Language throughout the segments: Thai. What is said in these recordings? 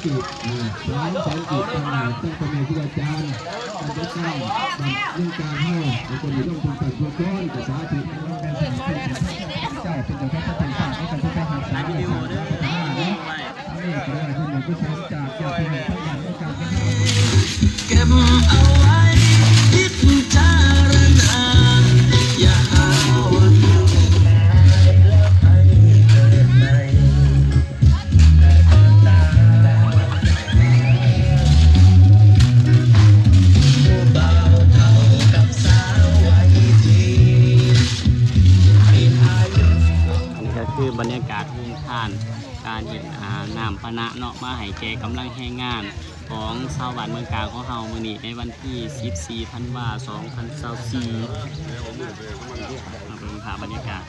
กีบร้านแสนกีบต่างๆต้องเป็นในที่อาจารย์การจัดการเรื่องการให้ในคนที่ต้องเป็นตัดตัวก้อนแต่สาธิตเจ้าเป็นเจ้าแค่เป็นข้าวให้กันทุกแค่หักสายวิดีโอด้วยนี่ก็ได้ที่หนึ่งผู้ชมจากญาติพี่น้องทั้งหลายในการเป็นเก็บเอาไว้พิจารณาอย่าหาวันคือบรรยากาศทุ่งทานการเห็นน้ำปะนะเนาะมาให้แก่กำลังแห่งงานของชาวบ้านเมืองกาญของเฮามื้อนี้ในวันที่14ธันวาคม2024มาเป็นภาพบรรยากาศ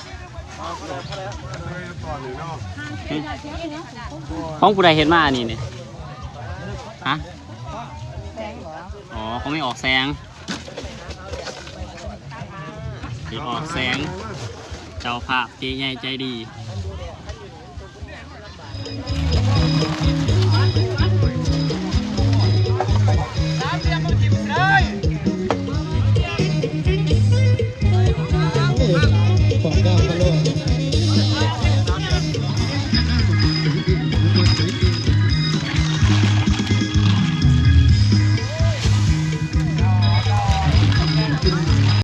ของผู้ใดเห็นมาอันนี้เนี่ยฮะอ๋อเขาไม่ออกแสงที่ออกแสงเจ้าภาพใจใหญ่ใจดี